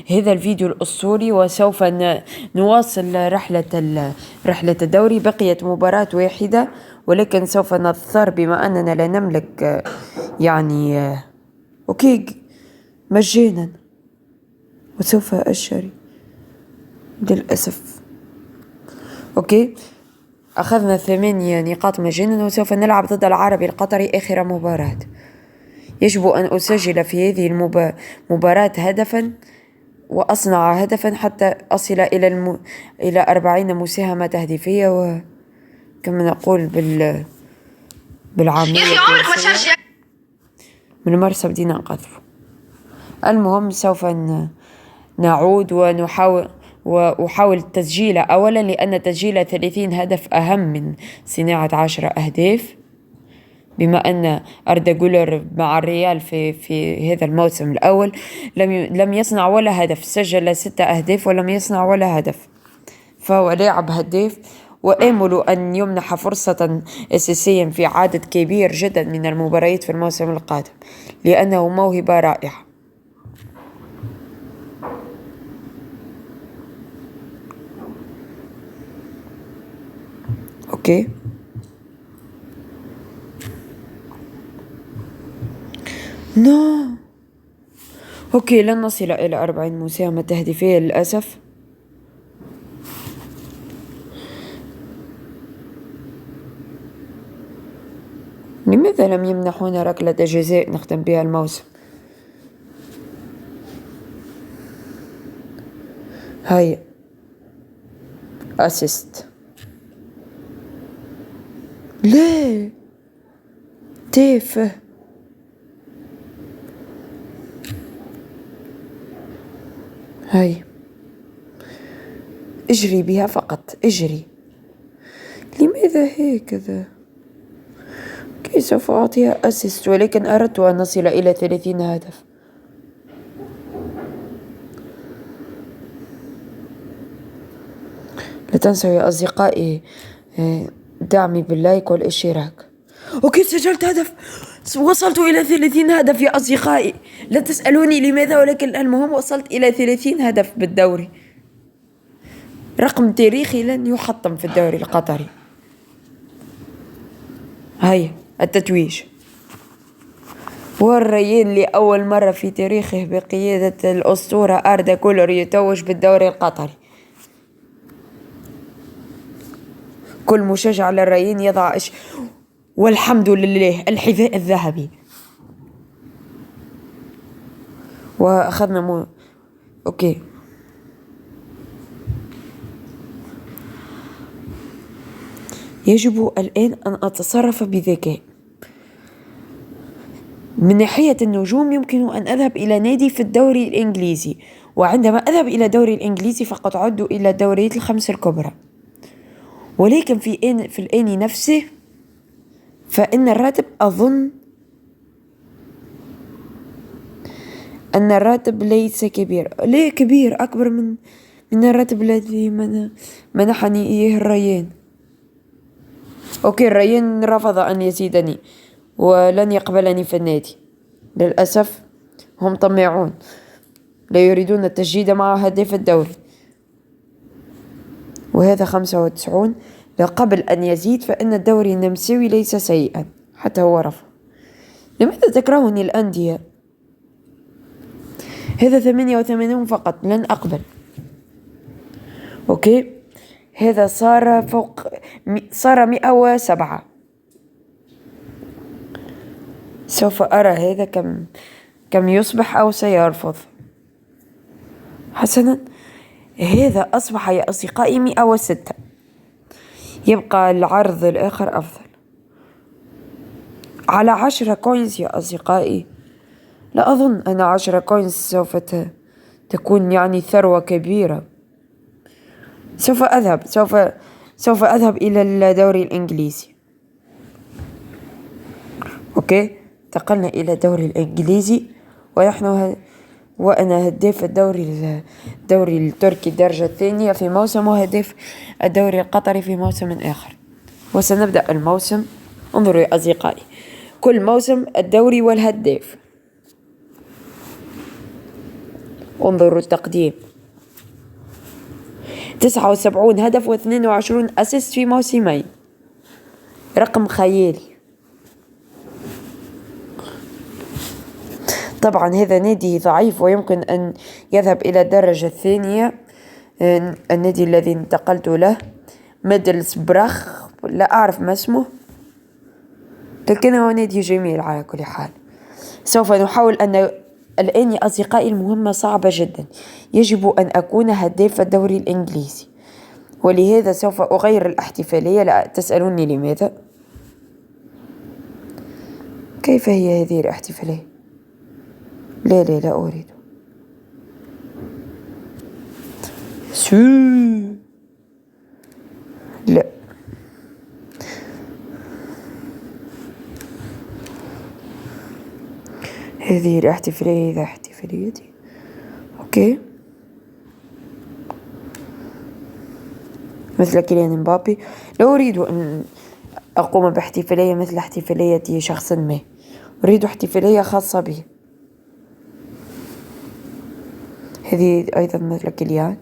هذا الفيديو الأسطوري، وسوف نواصل رحلة الدوري. بقيت مباراة واحدة، ولكن سوف نضطر بما أننا لا نملك يعني أوكي مجانا، وسوف أشتري للأسف. أوكي، أخذنا 8 نقاط مجانا، وسوف نلعب ضد العربي القطري آخر مباراة. يجب أن أسجل في هذه المباراة هدفا، وأصنع هدفا حتى أصل إلى 40 مساهمة تهديفية، وكما نقول بالعامية من مرسى بدينا نقذف. المهم سوف نعود وأحاول تسجيل أولا، لأن تسجيل 30 هدف أهم من صناعة 10 أهداف، بما أن أردا جولر مع الريال في هذا الموسم الأول لم يصنع ولا هدف، سجل 6 أهداف ولم يصنع ولا هدف، فهو لاعب هداف، وآمل أن يمنح فرصة أساسيا في عدد كبير جدا من المباريات في الموسم القادم، لأنه موهبة رائعة. أوكي، أوكي، لن نصل إلى 40 مساهمة تهديفية للأسف. لماذا لم يمنحونا ركلة جزاء نختم بها الموسم؟ هاي أسيست، ليه تافه. هاي اجري بها فقط، اجري. لماذا هكذا؟ كي سوف أعطيها أسيست، ولكن أردت أن نصل إلى 30 هدف. لا تنسوا يا أصدقائي دعمي باللايك والاشتراك. أوكي، سجلت هدف، وصلت إلى 30 هدف يا أصدقائي. لا تسألوني لماذا، ولكن المهم وصلت إلى 30 هدف بالدوري، رقم تاريخي لن يحطم في الدوري القطري. هيا التتويج، والريان لأول مرة في تاريخه بقيادة الأسطورة أردا جولر يتوج بالدوري القطري. كل مشجع للريان يضع والحمد لله الحذاء الذهبي. وأخذنا أوكي، يجب الآن أن أتصرف بذكاء. من ناحية النجوم يمكن أن أذهب إلى نادي في الدوري الإنجليزي، وعندما أذهب إلى الدوري الإنجليزي فقد عدوا إلى الدوريات الخمس الكبرى، ولكن في الآن نفسه فإن الراتب، أظن أن الراتب ليس كبير. ليه كبير؟ أكبر من الراتب الذي منحني إياه الريان. أوكي، الريان رفض أن يزيدني ولن يقبلني في النادي للأسف. هم طماعون، لا يريدون التجديد مع هداف الدوري، وهذا 95. قبل أن يزيد فإن الدوري النمساوي ليس سيئا، حتى هو رفض. لماذا تكرهني الأندية؟ هذا 88 فقط، لن أقبل. أوكي، هذا صار 107. سوف أرى هذا كم يصبح أو سيرفض. حسنا، هذا أصبح يا أصدقائي 106. يبقى العرض الآخر أفضل على 10 كوينز يا أصدقائي. لا أظن أن 10 كوينز سوف تكون يعني ثروة كبيرة. سوف أذهب إلى الدوري الإنجليزي. أوكي، انتقلنا إلى الدوري الإنجليزي، وأنا هداف الدوري التركي الدرجة الثانية في موسم، وهداف الدوري القطري في موسم آخر. وسنبدأ الموسم. انظروا يا أصدقائي، كل موسم الدوري والهداف. انظروا التقديم: 79 هدف و22 أسيست في موسمين، رقم خيالي. طبعا هذا نادي ضعيف ويمكن أن يذهب إلى الدرجة الثانية. النادي الذي انتقلت له ميدلسبراخ، لا أعرف ما اسمه، لكن هو نادي جميل على كل حال. سوف نحاول أن الآن يا أصدقائي المهمة صعبة جدا، يجب أن أكون هداف الدوري الإنجليزي، ولهذا سوف أغير الاحتفالية. لا تسألوني لماذا. كيف هي هذه الاحتفالية؟ لا لا لا أريد. لا، هذه الاحتفالية إذا احتفاليتي. أوكي، مثل كيليان مبابي. لا أريد أن أقوم باحتفالية مثل احتفالية شخص ما، أريد احتفالية خاصة بي. هذه أيضا مثل كيليان،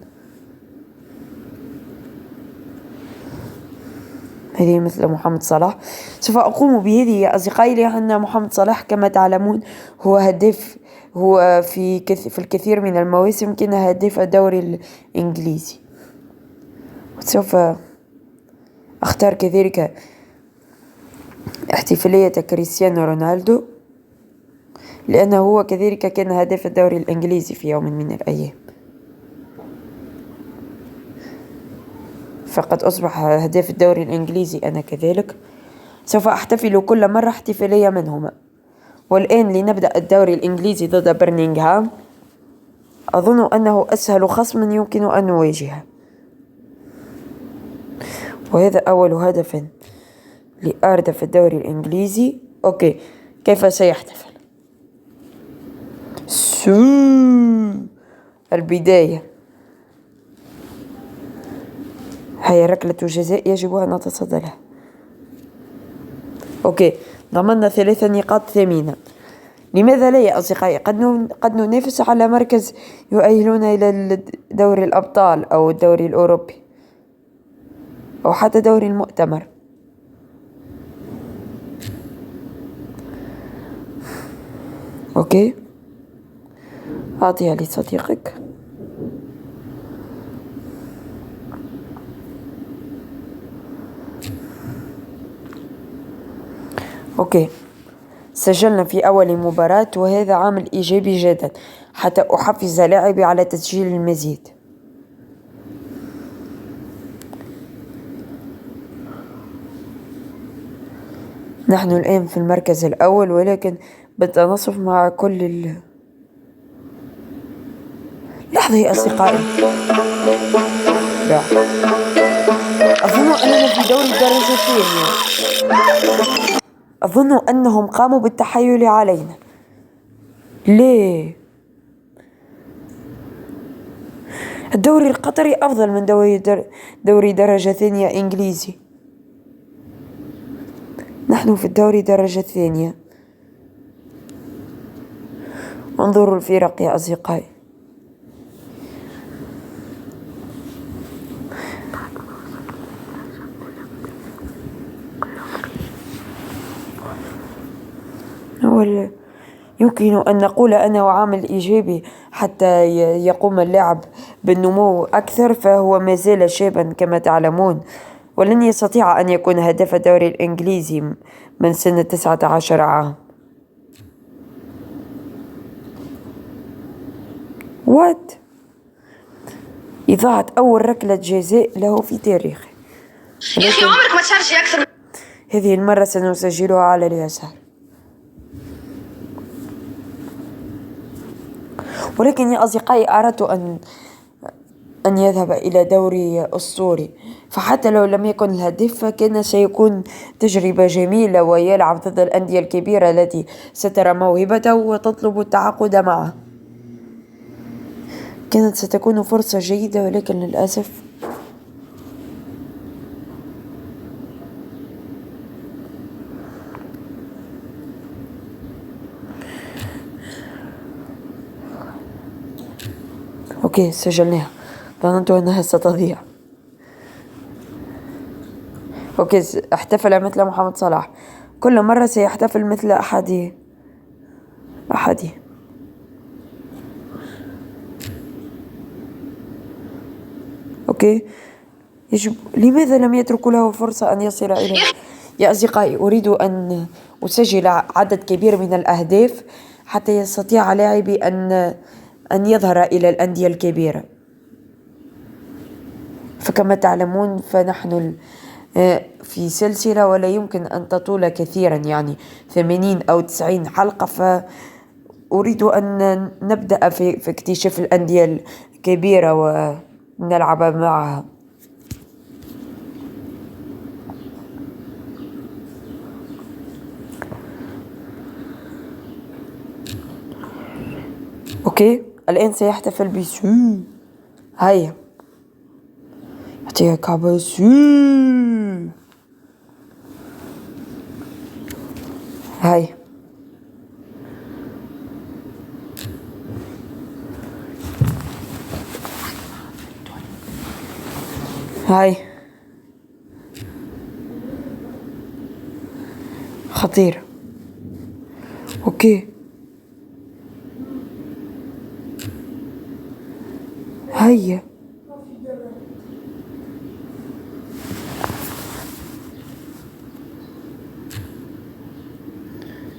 هذه مثل محمد صلاح. سوف أقوم بهذه يا أصدقائي لأن محمد صلاح كما تعلمون هو هداف، هو في الكثير من المواسم كان هداف الدوري الإنجليزي. وسوف أختار كذلك احتفالية كريستيانو رونالدو لأنه هو كذلك كان هداف الدوري الإنجليزي في يوم من الأيام، فقد أصبح هداف الدوري الإنجليزي أنا كذلك. سوف أحتفل كل مرة احتفالية منهما. والآن لنبدأ الدوري الإنجليزي ضد برمنغهام. أظن أنه أسهل خصم يمكن أن نواجهه، وهذا أول هدف لأردا في الدوري الإنجليزي. أوكي، كيف سيحتفل؟ البداية، هي ركلة جزاء يجب أن نتصدى لها. أوكي، ضمننا 3 نقاط ثمينة. لماذا لا يا أصدقائي؟ قد ننافس على مركز يؤهلنا إلى دوري الأبطال أو الدوري الأوروبي أو حتى دوري المؤتمر. أوكي، أعطيها لصديقك. أوكي، سجلنا في أول مباراة وهذا عامل إيجابي جدا حتى أحفز لاعبي على تسجيل المزيد. نحن الآن في المركز الأول ولكن بالتناصف مع كل لحظة يا أصدقائي. لا، أظن أننا في دوري الدرجة الثانية. أظن أنهم قاموا بالتحايل علينا. ليه؟ الدوري القطري أفضل من دوري درجة ثانية إنجليزي. نحن في الدوري درجة ثانية. انظروا الفرق يا أصدقائي. يمكن أن نقول أنه عامل إيجابي حتى يقوم اللاعب بالنمو أكثر، فهو ما زال شابا كما تعلمون، ولن يستطيع أن يكون هداف الدوري الإنجليزي من سن 19 عام. إضاعة أول ركلة جزاء له في تاريخه. يا أخي عمرك ما تشارجي أكثر. هذه المرة سنسجلها على اليسار. ولكن يا أصدقائي أردت أن يذهب إلى دوري أسطوري، فحتى لو لم يكن الهدف فكان سيكون تجربة جميلة ويلعب ضد الأندية الكبيرة التي سترى موهبته وتطلب التعاقد معه. كانت ستكون فرصة جيدة ولكن للأسف أوكي سجلناها، ظننت أنها ستضيع. أوكي احتفل مثل محمد صلاح، كل مرة سيحتفل مثل أحد. أوكي لماذا لم يتركوا له فرصة أن يصل إلى؟ يا أصدقائي أريد أن أسجل عدد كبير من الأهداف حتى يستطيع لاعبي أن يظهر إلى الأندية الكبيرة. فكما تعلمون فنحن في سلسلة ولا يمكن أن تطول كثيرا، يعني 80 أو 90 حلقة، فأريد أن نبدأ في اكتشاف الأندية الكبيرة ونلعب معها. أوكي الآن سيحتفل بسو. هيا يعطيها كعبة سو. هاي خطير. أوكي هيا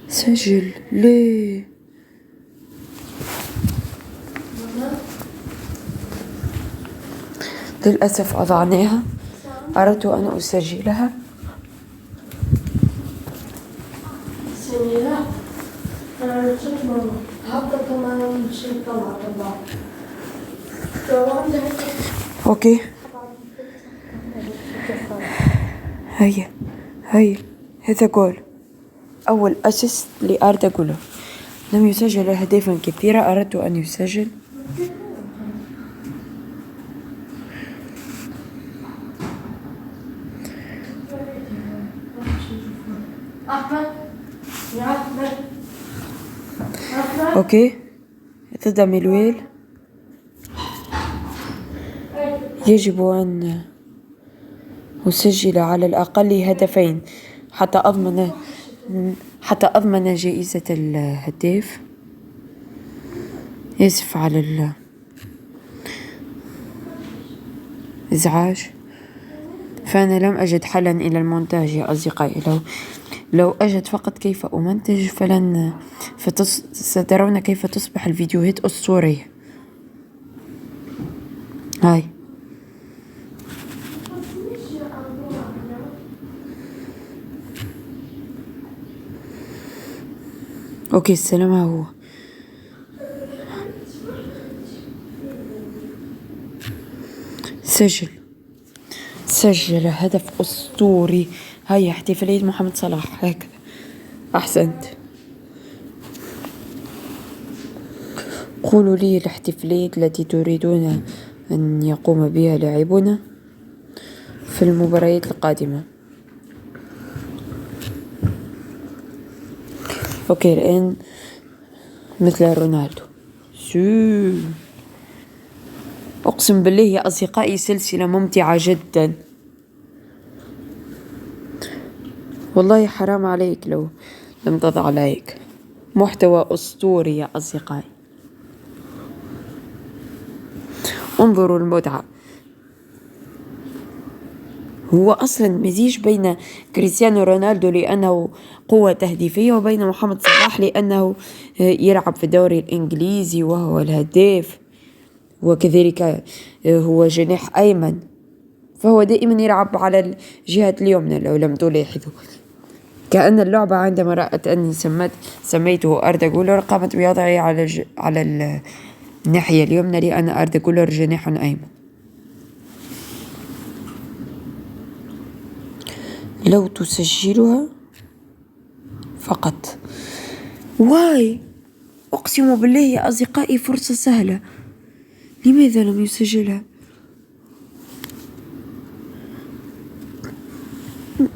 سجل ليه. للأسف أضعناها، أردت أن أسجلها. أوكي هيا هذا جول، أول أسيست لأردا جولر. لم يسجل أهدافا كثيرة، أردت أن يسجل. أوكي ضد ميلويل، يجب أن أسجل على الأقل هدفين حتى أضمن جائزة الهداف. يسف على الإزعاج، فأنا لم أجد حلا إلى المونتاج يا أصدقائي. لو أجد فقط كيف أمنتج سترون كيف تصبح الفيديوهات أسطورية. هاي أوكي السلام. هو سجل هدف أسطوري. هاي احتفالية محمد صلاح هكذا. أحسنت. قولوا لي الاحتفاليات التي تريدون أن يقوم بها لاعبنا في المباريات القادمة. أوكي الآن مثل رونالدو. أقسم بالله يا أصدقائي سلسلة ممتعة جدا، والله حرام عليك لو لم تضع لايك. محتوى أسطوري يا أصدقائي، انظروا المتعة. هو أصلا مزيج بين كريستيانو رونالدو لأنه قوة تهديفية وبين محمد صلاح لأنه يلعب في الدوري الإنجليزي وهو الهداف، وكذلك هو جناح أيمن، فهو دائما يلعب على الجهة اليمنى. لو لم تلاحظوا كأن اللعبة عندما رأت أني سميته أردا جولر قامت بوضعي على الناحية اليمنى لأن أردا جولر جناح أيمن. لو تسجلها فقط. واي أقسم بالله يا أصدقائي فرصة سهلة، لماذا لم يسجلها؟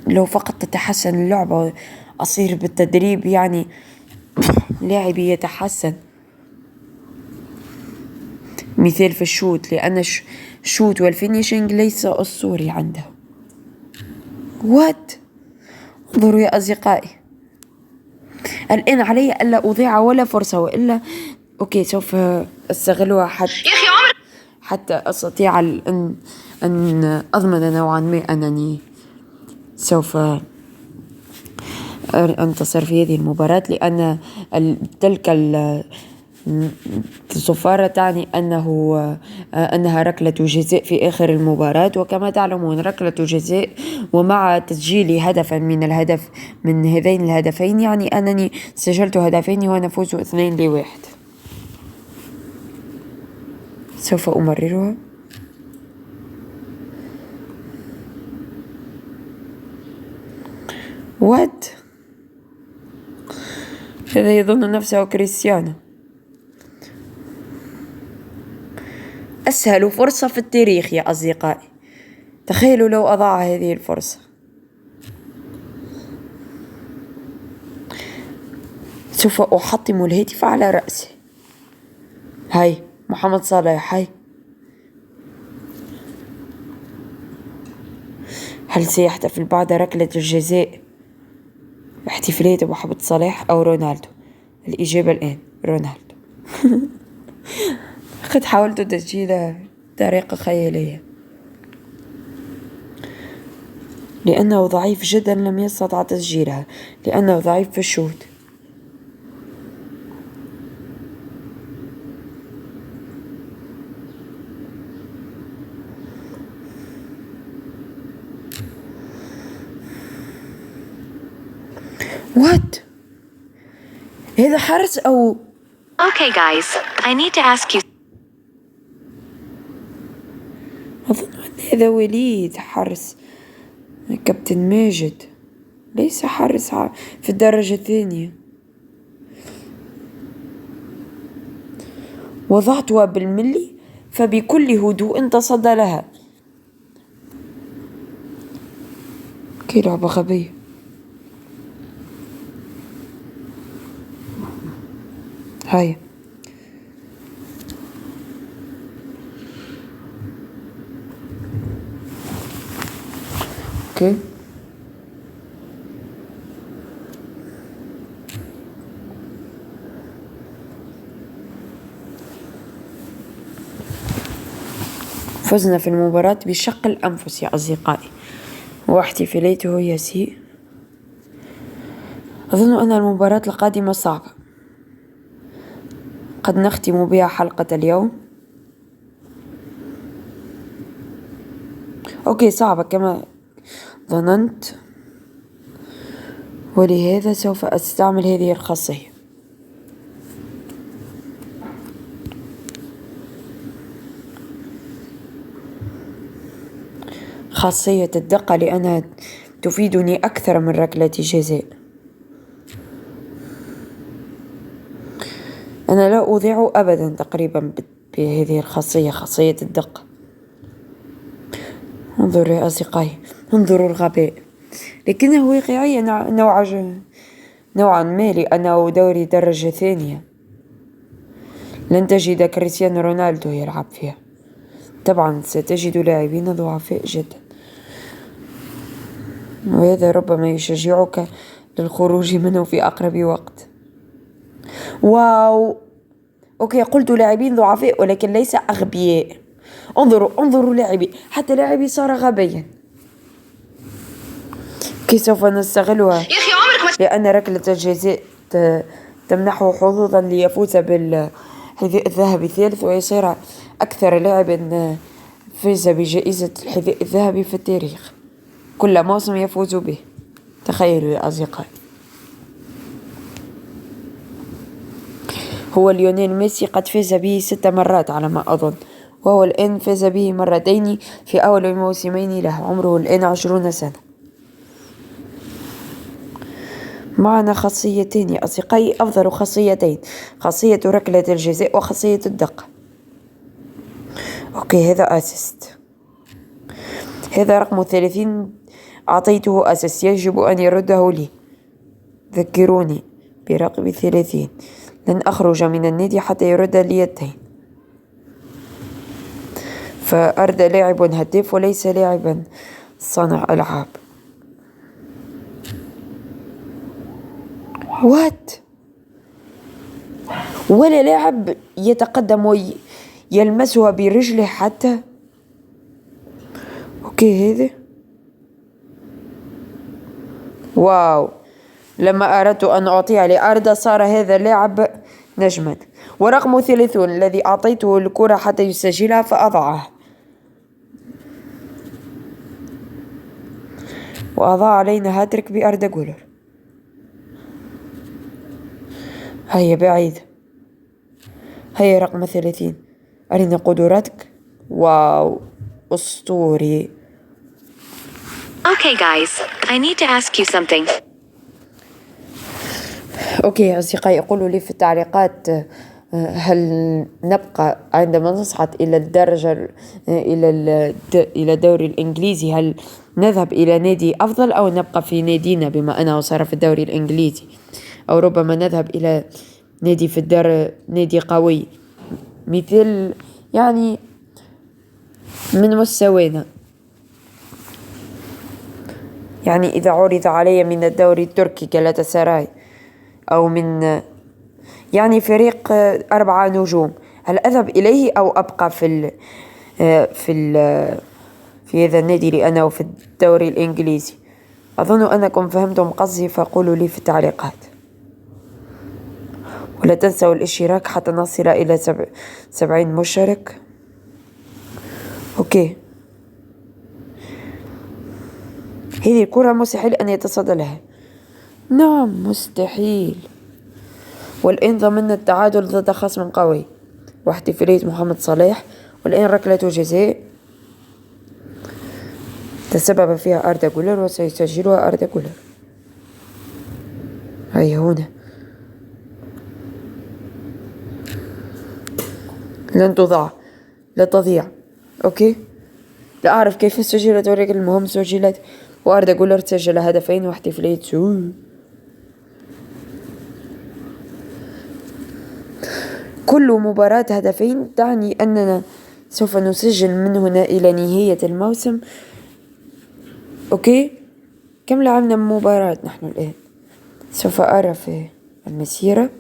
لو فقط تتحسن اللعبة أصير بالتدريب، يعني لاعبي يتحسن. مثال في الشوت، لأن الشوت والفينيشنج ليس أسطوري عنده. وات؟ انظروا يا أصدقائي، الآن علي ألا أضيع ولا فرصة، وإلا أوكي سوف أستغلها حتى أستطيع أن أضمن نوعا ما أنني سوف أنتصر في هذه المباراة، لأن تلك الصفارة تعني أنها ركلة جزاء في آخر المباراة، وكما تعلمون ركلة جزاء ومع تسجيل هدفا من هذين الهدفين يعني أنني سجلت هدفين ونفوز 2-1. سوف أمررها. وات؟ هذا يظن نفسه كريستيانو. أسهل فرصة في التاريخ يا أصدقائي، تخيلوا لو أضاع هذه الفرصة. سوف أحطم الهاتف على رأسي. هاي محمد صلاح، هاي هل سيحتفل بعد ركلة الجزاء احتفالية محمد صلاح أو رونالدو؟ الإجابة الآن رونالدو. قد حاولت تسجيلها بطريقة خيالية، لأنه ضعيف جدا لم يستطع تسجيلها، لأنه ضعيف في الشوط. وات؟ هذا حرس أو Okay guys, I need to ask you. أظن أن هذا وليد حرس كابتن ماجد، ليس حرس في الدرجة الثانية. وضعتها بالملي فبكل هدوء تصدى لها. كي لعبة غبية. هاي اوكي فزنا في المباراة بشق الأنفس يا أصدقائي، واحتفاليته يسيء. أظن أن المباراة القادمة صعبة، قد نختم بها حلقة اليوم. أوكي صعبة كما ظننت، ولهذا سوف أستعمل هذه الخاصية. خاصية الدقة، لأنها تفيدني أكثر من ركلة جزاء. أنا لا أضيع أبدا تقريبا بهذه الخاصية، خاصية الدقة. انظروا يا أصدقائي، انظروا الغباء، لكنه واقعي نوعا ما، لأنه دوري درجة ثانية. لن تجد كريستيانو رونالدو يلعب فيها، طبعا ستجد لاعبين ضعفاء جدا، وهذا ربما يشجعك للخروج منه في أقرب وقت. واو أوكي، قلت لاعبين ضعفاء ولكن ليس أغبياء. انظروا لاعبي، حتى لاعبي صار غبيا. كيف سوف نستغلها؟ لأن ركلة الجزاء تمنحه حظوظا ليفوز بالحذاء الذهبي الثالث، ويصير أكثر لاعب فاز بجائزة الحذاء الذهبي في التاريخ، كل موسم يفوز به. تخيلوا يا أصدقائي، هو ليونيل ميسي قد فاز به 6 مرات على ما أظن، وهو الآن فاز به مرتين في أول موسمين له، عمره الآن 20 سنة. معنا خاصيتين يا أصدقائي، أفضل خاصيتين، خاصية ركلة الجزاء وخاصية الدقة. أوكي هذا أسيست، هذا رقم 30 أعطيته أسيست، يجب أن يرده لي. ذكروني برقم 30، لن أخرج من النادي حتى يرد لي الدين. فأردا لاعب هداف وليس لاعبا صانع ألعاب. وات؟ ولا لاعب يتقدم ويلمسها برجله حتى. اوكي هذا واو. لما أردت أن أعطيها لأردا صار هذا اللاعب نجما. ورقم 30 الذي أعطيته الكرة حتى يسجلها فأضعها، وأضاع علينا هاتريك بأردا جولر. هيا بعيد، هيا رقم 30 أرنا قدراتك. واو أسطوري. Okay, guys, I need to ask you something. أوكي أصدقائي، قولوا لي في التعليقات هل نبقى عندما نصعد إلى الدرجة إلى الدوري الإنجليزي، هل نذهب إلى نادي أفضل أو نبقى في نادينا بما أنه صار في الدوري الإنجليزي، أو ربما نذهب إلى نادي في نادي قوي مثل يعني من مستوانا. يعني إذا عرض علي من الدوري التركي جالاتا سراي أو من يعني فريق 4 نجوم، هل أذهب إليه أو أبقى في هذا النادي لأنه في الدوري الإنجليزي؟ أظن أنكم فهمتم قصدي، فقولوا لي في التعليقات. ولا تنسوا الاشتراك حتى نصل إلى 70 مشترك. أوكي، هذه الكرة مستحيل أن يتصدى لها. نعم مستحيل. والآن ضمننا التعادل ضد خصم قوي واحتفالية محمد صلاح. والآن ركلة جزاء تسبب فيها أردا جولر وسيسجلها أردا جولر. هيا هنا، لن تضاع، لا تضيع. أوكي، لا أعرف كيف سجلت ولكن المهم سجلت، وأردا جولر سجل هدفين واحتفالية سوء. كل مباراة هدفين تعني أننا سوف نسجل من هنا إلى نهاية الموسم. أوكي، كم لعبنا مباراة نحن الآن؟ سوف أرى في المسيرة.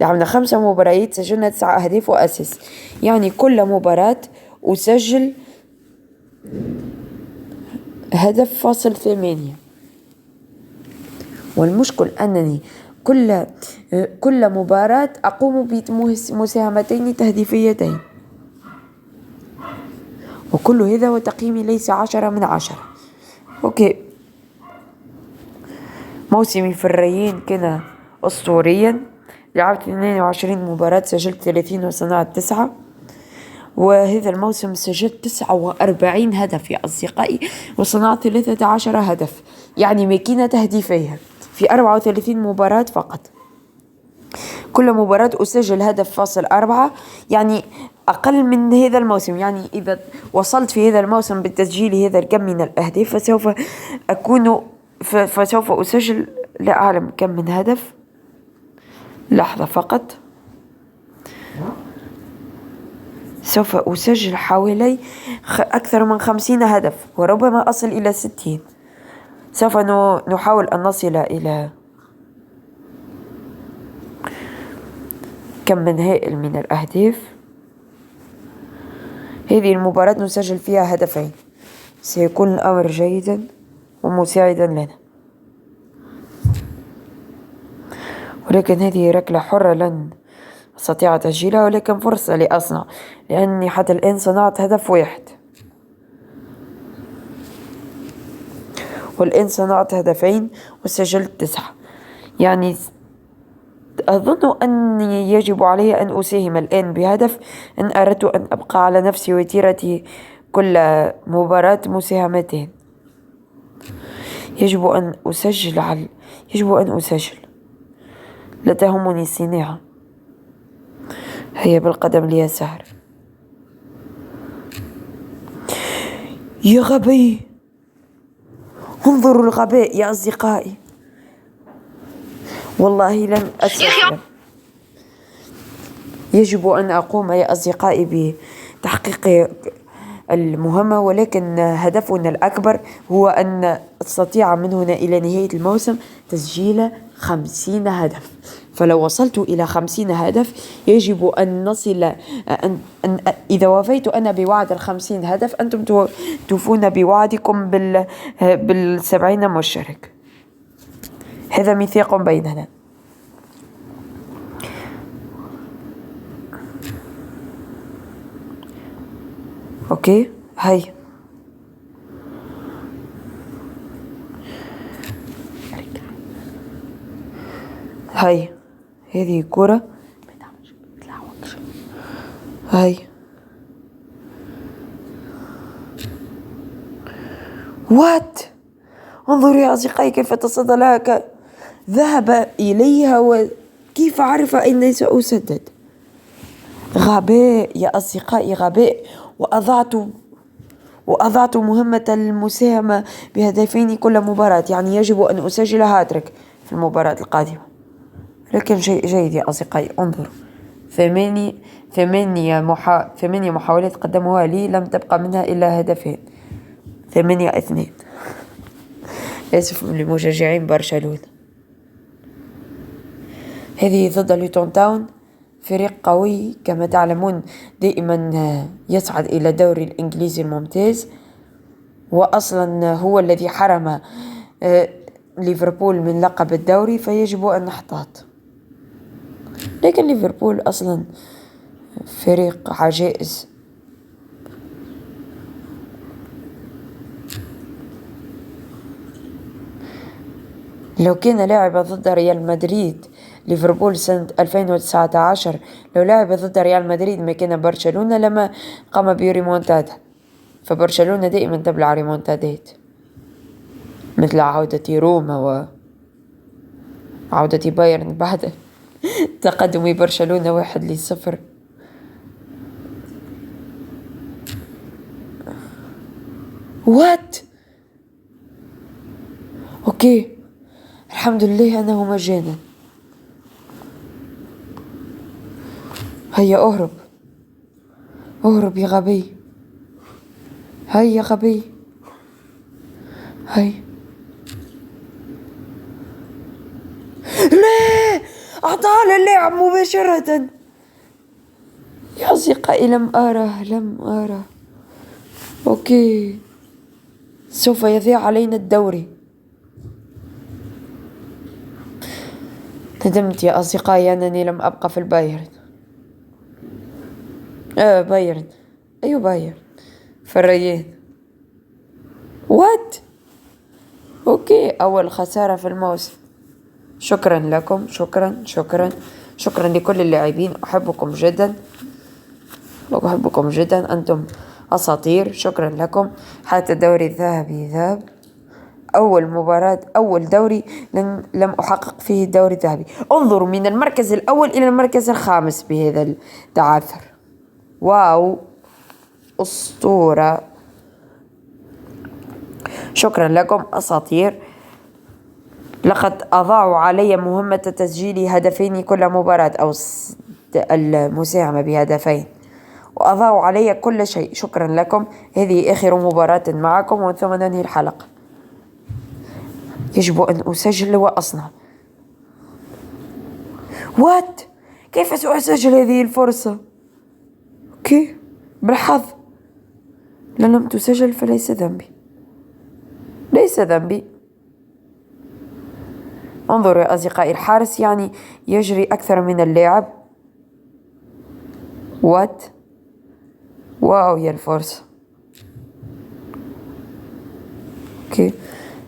لعبنا 5 مباريات، سجلنا 9 أهداف وأسيس، يعني كل مباراة أسجل هدف فاصل 8. والمشكل أنني كل مباراة أقوم بمساهمتين تهديفيتين، وكل هذا وتقييمي ليس 10 من 10. أوكي، موسمي في الريين كان أسطوريا. لعبت 22 مباراة، سجلت 30 وصنعت 9. وهذا الموسم سجلت 49 هدف يا أصدقائي، وصنعت 13 هدف، يعني ماكينة تهديفية في 34 مباراة فقط. كل مباراة أسجل هدف فاصل 4، يعني أقل من هذا الموسم. يعني إذا وصلت في هذا الموسم بالتسجيل هذا الكم من الأهداف فسوف أسجل لا أعلم كم من هدف. لحظة فقط، سوف أسجل حوالي أكثر من 50 هدف، وربما أصل إلى 60. سوف نحاول أن نصل إلى كم من هائل من الأهداف. هذه المباراة نسجل فيها هدفين، سيكون الأمر جيدا ومساعدا لنا. ولكن هذه ركلة حرة لن أستطيع تسجيلها، ولكن فرصة لأصنع، لأني حتى الآن صنعت هدف واحد، والآن صنعت هدفين وسجلت 9. يعني أظن أني يجب علي أن أساهم الآن بهدف إن أردت أن أبقى على نفس وتيرة كل مباراة مساهمتين. يجب أن أسجل لا تهمني الصناعة. هيا بالقدم اليسار. يا غبي، انظروا الغباء يا أصدقائي، والله لن أستسلم. يجب أن أقوم يا أصدقائي بتحقيق المهمة، ولكن هدفنا الأكبر هو أن نستطيع من هنا إلى نهاية الموسم تسجيل 50 هدف. فلو وصلت إلى 50 هدف يجب أن نصل إذا وفيت أنا بوعد 50 هدف أنتم توفون بوعدكم 70 مشترك. هذا ميثاق بيننا. أوكي، هاي هذه كرة. هاي وات، انظروا يا أصدقائي كيف تصدى لها، ذهب إليها وكيف عرف أين سأسدد. غباء يا أصدقائي، غباء. وأضعت مهمة المساهمة بهدفين كل مباراة، يعني يجب أن أسجل هاتريك في المباراة القادمة. لكن شيء جيد يا أصدقائي، انظروا، 8 محاولات قدموها لي لم تبقى منها إلا هدفين. 8-2. آسف لمشجعين برشلونة. هذه ضد لوتون تاون، فريق قوي كما تعلمون، دائما يصعد إلى الدوري الإنجليزي الممتاز، وأصلا هو الذي حرم ليفربول من لقب الدوري، فيجب أن نحتاط. لكن ليفربول أصلا فريق عجائز. لو كان لاعب ضد ريال مدريد ليفربول سنة 2019، لو لعب ضد ريال مدريد مكان برشلونة لما قام بريمونتادا، فبرشلونة دائما تبلع ريمونتادات، مثل عودة روما وعودة بايرن بعد تقدم برشلونة 1-0. وات، اوكي، الحمد لله أنه مجانا. هيا اهرب يا غبي، هيا غبي، هيا. لا، أعطاها للاعب مباشرة يا أصدقائي، لم أرى. أوكي، سوف يضيع علينا الدوري. ندمت يا أصدقائي أنني لم أبقى في البايرن. بايرن، أيوة بايرن، في الريان. وات، أوكي، أول خسارة في الموسم. شكرا لكم، شكرا لكل اللاعبين، أحبكم جدا، أنتم أساطير. شكرا لكم. حتى الدوري الذهبي ذهب، أول دوري لم أحقق فيه الدوري الذهبي. انظروا، من المركز الأول إلى المركز الخامس بهذا التعثر. واو، أسطورة. شكرا لكم أساطير. لقد أضاعوا علي مهمة تسجيل هدفين كل مباراة، أو المساهمة بهدفين، وأضاعوا علي كل شيء. شكرا لكم. هذه آخر مباراة معكم ومن ثم ننهي الحلقة. يجب أن أسجل وأصنع. وات، كيف سأسجل هذه الفرصة؟ أوكي، بالحظ. لم تسجل فليس ذنبي. انظروا يا أصدقائي، الحارس يعني يجري أكثر من اللاعب. وات، واو يا الفرصة. اوكي،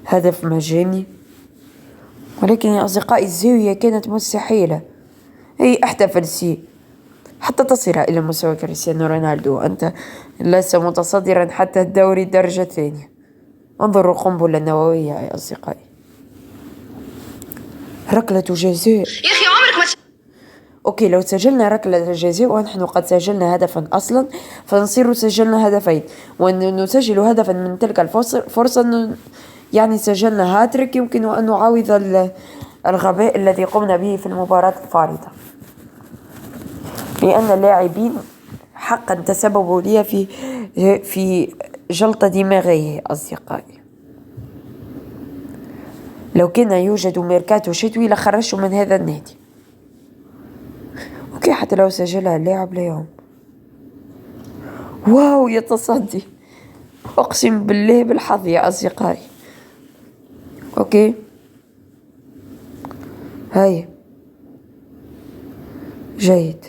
هدف مجاني، ولكن يا أصدقائي الزاوية كانت مستحيلة. احتفل حتى تصل إلى مستوى كريستيانو رونالدو، أنت لست متصدرا حتى الدوري الدرجة الثانية. انظروا القنبلة النووية يا أصدقائي. ركلة جزاء يا أخي، عمرك ما أوكي، لو سجلنا ركلة جزاء ونحن قد سجلنا هدفا أصلا، فنصير سجلنا هدفين، ونسجل هدفا من تلك الفرصة يعني سجلنا هاتريك. يمكن أن نعاوض الغباء الذي قمنا به في المباراة الفارطة، لأن اللاعبين حقا تسببوا لي في جلطة دماغيه أصدقائي. لو كان يوجد ميركاتو شتوي لخرجوا من هذا النادي. اوكي حتى لو سجلها اللاعب اليوم. واو يتصدي، اقسم بالله بالحظ يا اصدقائي. اوكي هاي جيد.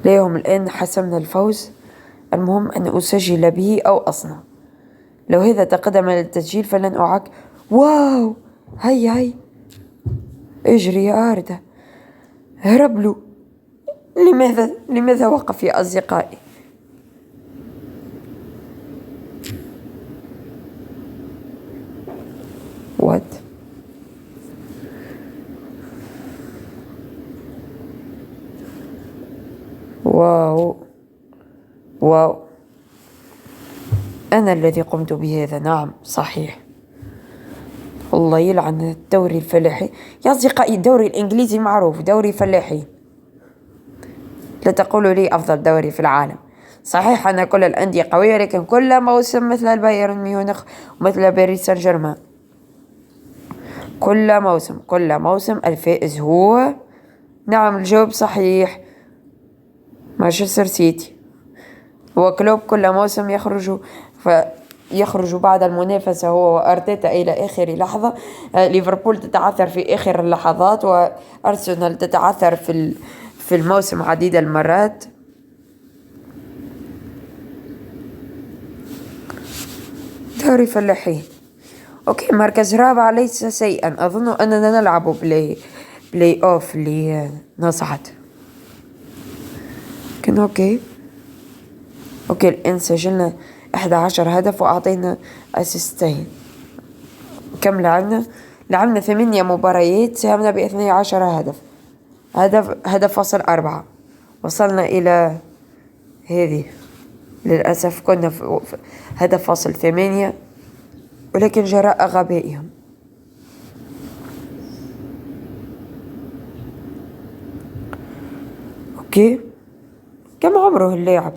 اليوم الآن حسمنا الفوز، المهم أن أسجل به أو أصنع. لو هذا تقدم للتسجيل فلن أعاق. واو هاي اجري يا آردة، هرب له. لماذا وقف يا أصدقائي؟ وات واو أنا الذي قمت بهذا. نعم صحيح. الله يلعن الدوري الفلاحي يا أصدقائي. الدوري الإنجليزي معروف دوري فلاحي، لا تقولوا لي أفضل دوري في العالم. صحيح أن كل الأندية قوية، لكن كل موسم مثل البايرن ميونخ ومثل باريس سان جيرمان، كل موسم الفائز هو. نعم الجواب صحيح، مانشستر سيتي. وكلوب كل موسم يخرج بعد المنافسة هو وأرتيتا إلى آخر لحظة. ليفربول تتعثر في آخر اللحظات، وأرسنال تتعثر في الموسم عديد المرات. دوري فلاحين. أوكي مركز رابع ليس سيئا. أظن أننا نلعب بلاي أوف لنصعد. لكن أوكي الآن سجلنا 11 هدف وأعطينا أسيستين. كم لعبنا 8 مباريات، ساهمنا ب12 هدف فاصل 4. وصلنا إلى هذه للأسف، كنا في هدف فاصل 8، ولكن جراء غبائهم. أوكي كم عمره اللاعب؟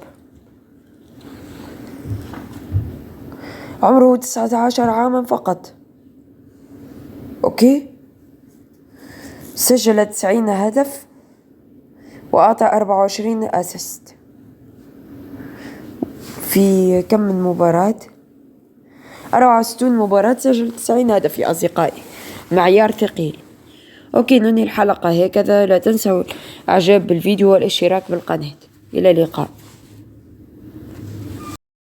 عمره 19 عاما فقط. أوكي سجل 90 هدف وأعطى 24 أسيست في كم من مباراة؟ 64 مباراة، سجل 90 هدف يا أصدقائي. معيار ثقيل. أوكي ننهي الحلقة هكذا. لا تنسوا الإعجاب بالفيديو والاشتراك بالقناة. إلى اللقاء.